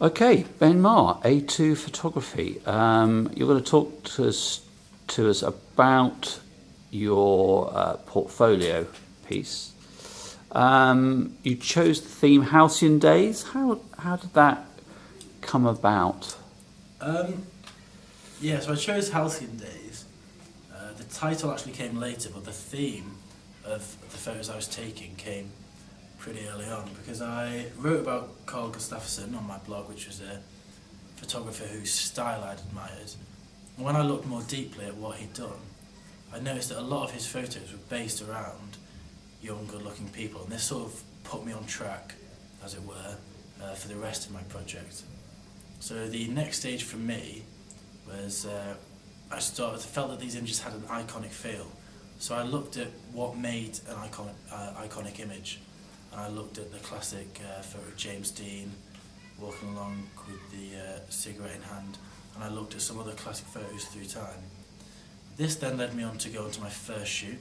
Okay, Ben Marr, A2 Photography. You're going to talk to us about your portfolio piece. You chose the theme Halcyon Days. How did that come about? So I chose Halcyon Days. The title actually came later, but the theme of the photos I was taking came pretty early on, because I wrote about Carl Gustafsson on my blog, which was a photographer whose style I'd admired. And when I looked more deeply at what he'd done, I noticed that a lot of his photos were based around young, good-looking people, and this sort of put me on track, as it were, for the rest of my project. So the next stage for me was I felt that these images had an iconic feel. So I looked at what made an iconic image, and I looked at the classic photo of James Dean walking along with the cigarette in hand, and I looked at some other classic photos through time. This then led me on to go into my first shoot,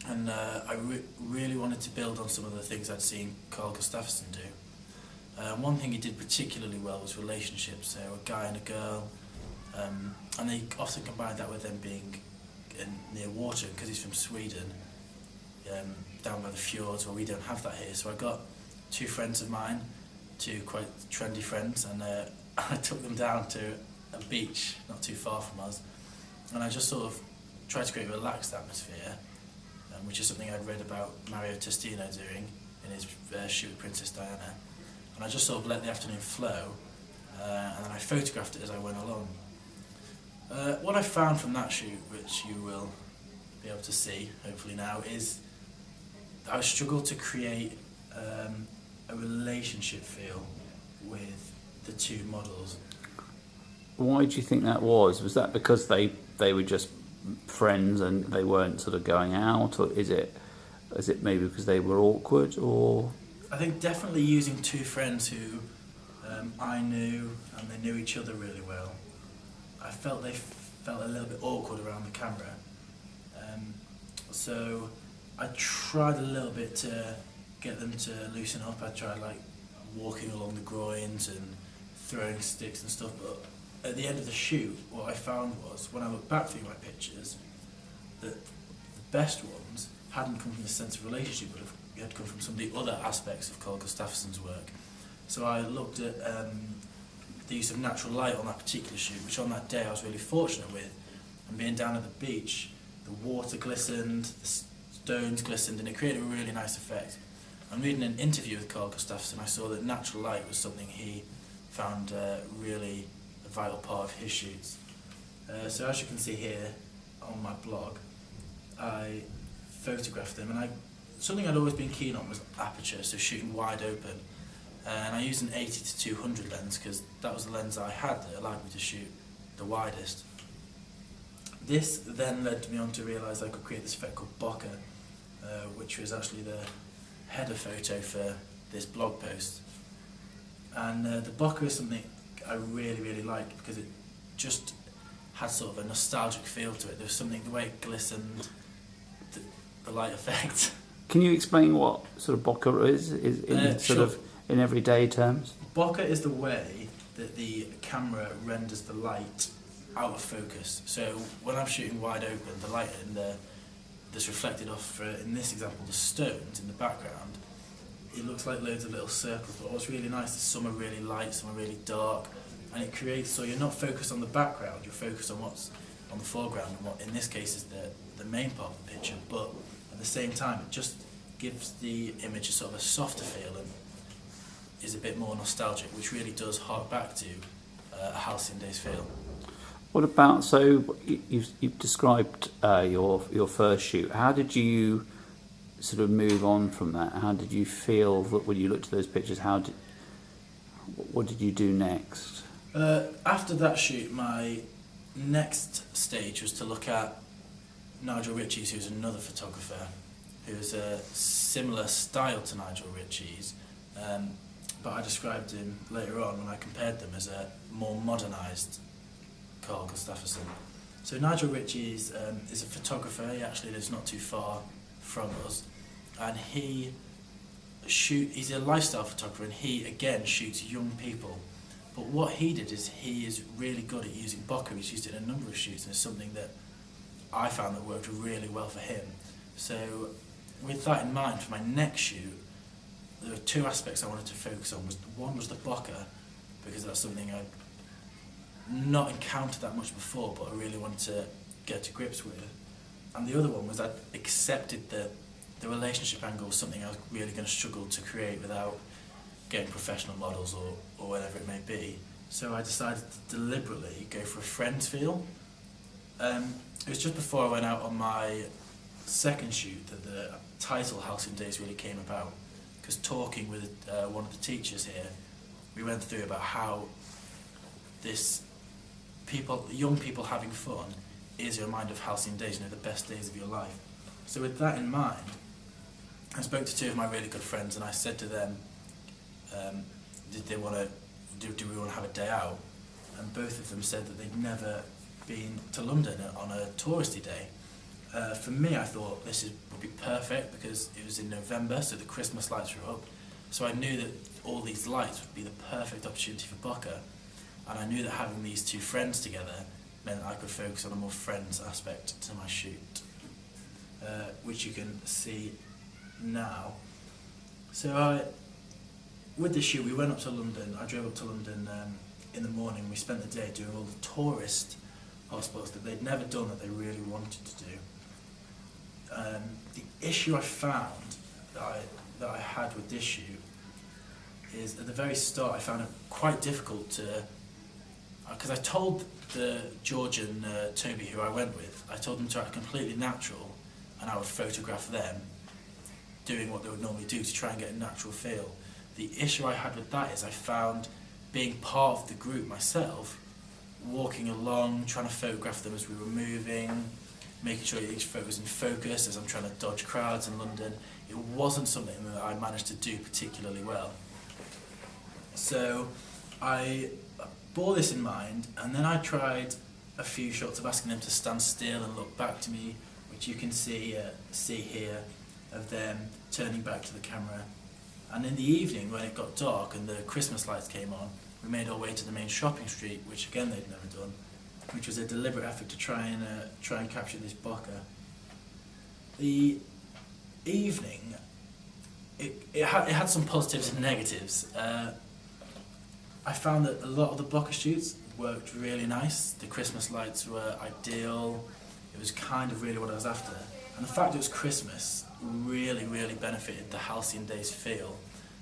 and I really wanted to build on some of the things I'd seen Carl Gustafsson do. One thing he did particularly well was relationships, so a guy and a girl, and they often combined that with them being near water, because he's from Sweden, down by the fjords, where we don't have that here. So I got two friends of mine, two quite trendy friends, and I took them down to a beach not too far from us, and I just sort of tried to create a relaxed atmosphere, which is something I'd read about Mario Testino doing in his shoot with Princess Diana, and I just sort of let the afternoon flow, and then I photographed it as I went along. What I found from that shoot, which you will be able to see hopefully now, is I struggled to create a relationship feel with the two models. Why do you think that was? Was that because they were just friends and they weren't sort of going out, or is it maybe because they were awkward? Or I think definitely using two friends who I knew and they knew each other really well. I felt they felt a little bit awkward around the camera, so I tried a little bit to get them to loosen up. I tried like walking along the groins and throwing sticks and stuff, but at the end of the shoot, what I found was, when I look back through my pictures, that the best ones hadn't come from this sense of relationship, but had come from some of the other aspects of Carl Gustafsson's work. So I looked at the use of natural light on that particular shoot, which on that day I was really fortunate with. And being down at the beach, the water glistened, the stones glistened, and it created a really nice effect. And reading an interview with Carl Gustafsson, I saw that natural light was something he found really a vital part of his shoots. So as you can see here on my blog, I photographed them, and something I'd always been keen on was aperture, so shooting wide open. And I used an 80 to 200 lens, because that was the lens I had that allowed me to shoot the widest. This then led me on to realise I could create this effect called bokeh, which was actually the header photo for this blog post. And the bokeh is something I really, really liked, because it just had sort of a nostalgic feel to it. There was something, the way it glistened, the light effect. can you explain what sort of bokeh is in Sure. of in everyday terms? Bokeh is the way that the camera renders the light out of focus. So when I'm shooting wide open, the light that's reflected off, in this example, the stones in the background, it looks like loads of little circles, but what's really nice is some are really light, some are really dark, and it creates, so you're not focused on the background, you're focused on what's on the foreground, and what in this case is the main part of the picture, but at the same time it just gives the image a sort of a softer feel and is a bit more nostalgic, which really does hark back to a Halcyon Days feel. What about, so you've described your first shoot. How did you sort of move on from that? How did you feel that when you looked at those pictures? What did you do next? After that shoot, my next stage was to look at Nigel Ritchie's, who's another photographer who's a similar style to Nigel Ritchie's, but I described him later on when I compared them as a more modernised Carl Gustafsson. So Nigel Ritchie's is a photographer. He actually lives not too far from us, and he's a lifestyle photographer, and he again shoots young people. But what he did is he is really good at using bokeh. He's used it in a number of shoots, and it's something that I found that worked really well for him. So with that in mind, for my next shoot, there were two aspects I wanted to focus on. One was the bokeh, because that's something I'd not encountered that much before, but I really wanted to get to grips with. And the other one was I'd accepted that the relationship angle was something I was really going to struggle to create without getting professional models or whatever it may be. So I decided to deliberately go for a friends feel. It was just before I went out on my second shoot that the title Halcyoin Days really came about, because talking with one of the teachers here, we went through about how young people having fun is a reminder of Halcyoin Days, the best days of your life. So with that in mind, I spoke to two of my really good friends and I said to them, do we want to have a day out? And both of them said that they'd never been to London on a touristy day. For me, I thought would be perfect because it was in November, so the Christmas lights were up. So I knew that all these lights would be the perfect opportunity for bokeh. And I knew that having these two friends together meant I could focus on a more friends aspect to my shoot, which you can see now. So with this shoot, we went up to London. I drove up to London in the morning. We spent the day doing all the tourist hotspots that they'd never done that they really wanted to do. The issue I found that I had with this shoot is at the very start I found it quite difficult to, because I told the George and Toby who I went with, I told them to act completely natural and I would photograph them doing what they would normally do to try and get a natural feel. The issue I had with that is I found being part of the group myself, walking along, trying to photograph them as we were moving, making sure each photo was in focus as I'm trying to dodge crowds in London, it wasn't something that I managed to do particularly well. So I bore this in mind, and then I tried a few shots of asking them to stand still and look back to me, which you can see here, of them turning back to the camera. And in the evening, when it got dark and the Christmas lights came on, we made our way to the main shopping street, which again they'd never done, which was a deliberate effort to try and capture this bokeh. The evening, it had some positives and negatives. I found that a lot of the bokeh shoots worked really nice. The Christmas lights were ideal. It was kind of really what I was after. And the fact it was Christmas really, really benefited the Halcyon Days feel,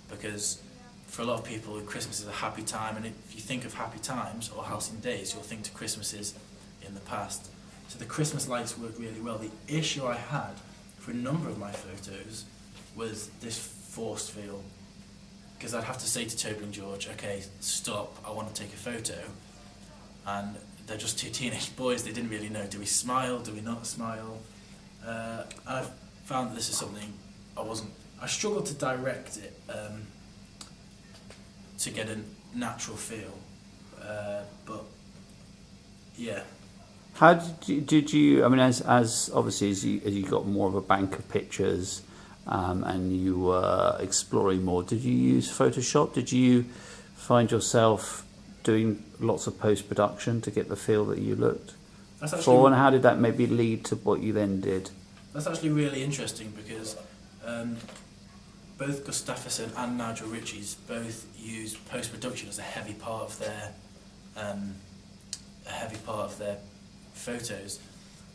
because for a lot of people, Christmas is a happy time, and if you think of happy times or Halcyon Days, you'll think to Christmases in the past. So the Christmas lights worked really well. The issue I had for a number of my photos was this forced feel, because I'd have to say to Toby and George, okay, stop, I want to take a photo, and they're just two teenage boys, they didn't really know, do we smile, do we not smile? And I found that this is something I struggled to direct it to get a natural feel, but yeah. How did you? I mean, as obviously as you got more of a bank of pictures, and you were exploring more, did you use Photoshop? Did you find yourself doing lots of post-production to get the feel that you looked for, and how did that maybe lead to what you then did? That's actually really interesting, because both Gustafsson and Nigel Ritchie's both use post-production as a heavy part of their photos.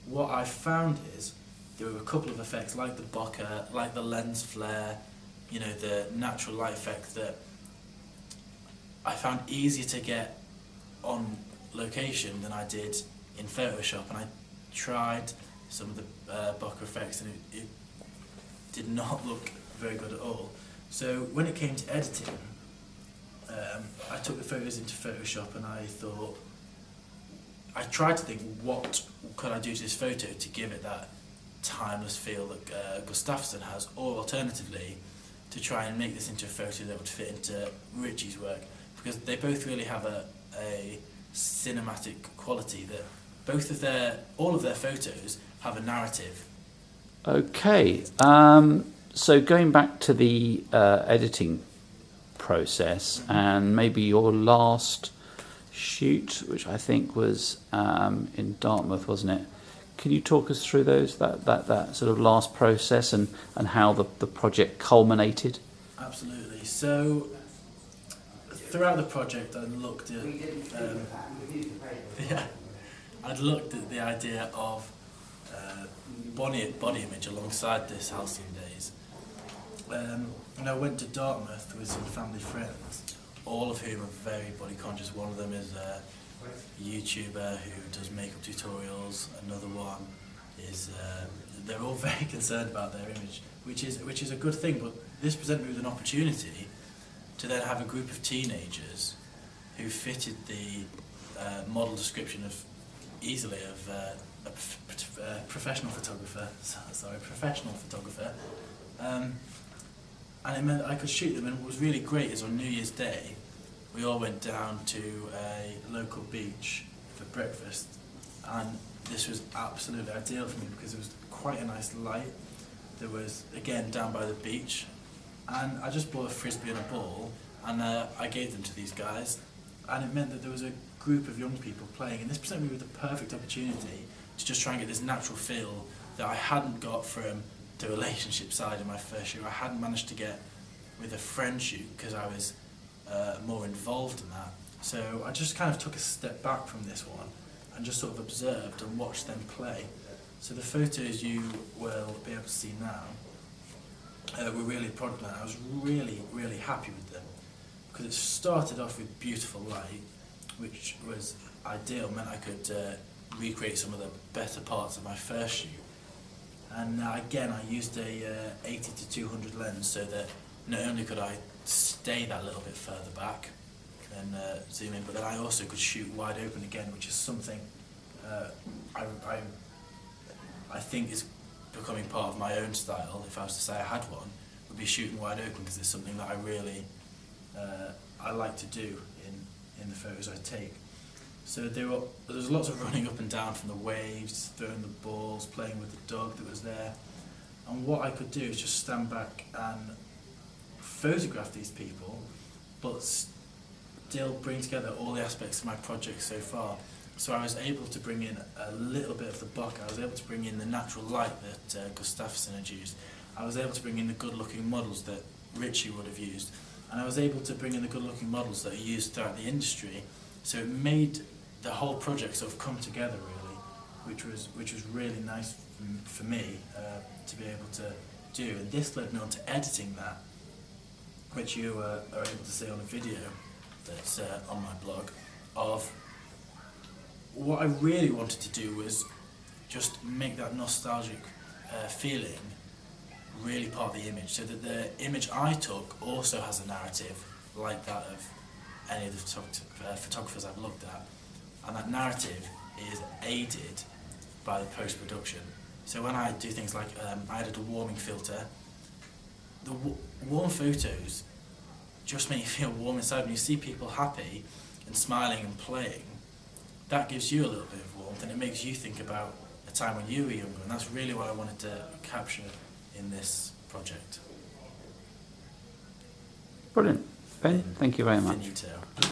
What I found is there were a couple of effects like the bokeh, like the lens flare, the natural light effect that I found easier to get on location than I did in Photoshop, and I tried some of the bokeh effects and it did not look very good at all. So when it came to editing, I took the photos into Photoshop and I tried to think, what could I do to this photo to give it that timeless feel that Gustafsson has, or alternatively to try and make this into a photo that would fit into Ritchie's work, because they both really have a cinematic quality that all of their photos have a narrative. Okay, so going back to the editing process and maybe your last shoot, which I think was in Dartmouth, wasn't it? Can you talk us through that sort of last process and how the project culminated? Absolutely. So throughout the project, I looked at I'd looked at the idea of body image alongside this Halcyon days. And I went to Dartmouth with some family friends, all of whom are very body conscious. One of them is a YouTuber who does makeup tutorials. Another one is they're all very concerned about their image, which is a good thing. But this presented me with an opportunity to then have a group of teenagers who fitted the model description of a professional photographer. Professional photographer. And it meant I could shoot them, and what was really great is on New Year's Day, we all went down to a local beach for breakfast, and this was absolutely ideal for me because it was quite a nice light. There was, again, down by the beach, and I just bought a frisbee and a ball, and I gave them to these guys, and it meant that there was a group of young people playing, and this presented me with the perfect opportunity to just try and get this natural feel that I hadn't got from the relationship side of my first shoot. I hadn't managed to get with a friend shoot because I was more involved in that. So I just kind of took a step back from this one and just sort of observed and watched them play. So the photos you will be able to see now were really product line. I was really, really happy with them because it started off with beautiful light, which was ideal, meant I could recreate some of the better parts of my first shoot. And again, I used a 80 to 200 lens so that not only could I stay that little bit further back and zoom in, but then I also could shoot wide open again, which is something I think is becoming part of my own style. If I was to say I had one, would be shooting wide open because it's something that I really I like to do in the photos I take. So there was lots of running up and down from the waves, throwing the balls, playing with the dog that was there. And what I could do is just stand back and photograph these people, but still bring together all the aspects of my project so far. So I was able to bring in a little bit of the buck. I was able to bring in the natural light that Gustafsson had used. I was able to bring in the good-looking models that Richie would have used. And I was able to bring in the good-looking models that are used throughout the industry. So it made the whole project sort of come together really, which was really nice for me to be able to do. And this led me on to editing that, which you are able to see on a video that's on my blog, of what I really wanted to do was just make that nostalgic feeling really part of the image, so that the image I took also has a narrative like that of any of the photographers I've looked at, and that narrative is aided by the post-production. So when I do things like, I added a warming filter, the warm photos just make you feel warm inside. When you see people happy and smiling and playing, that gives you a little bit of warmth, and it makes you think about a time when you were younger, and that's really what I wanted to capture in this project. Brilliant. Ben, thank you very much. Finito.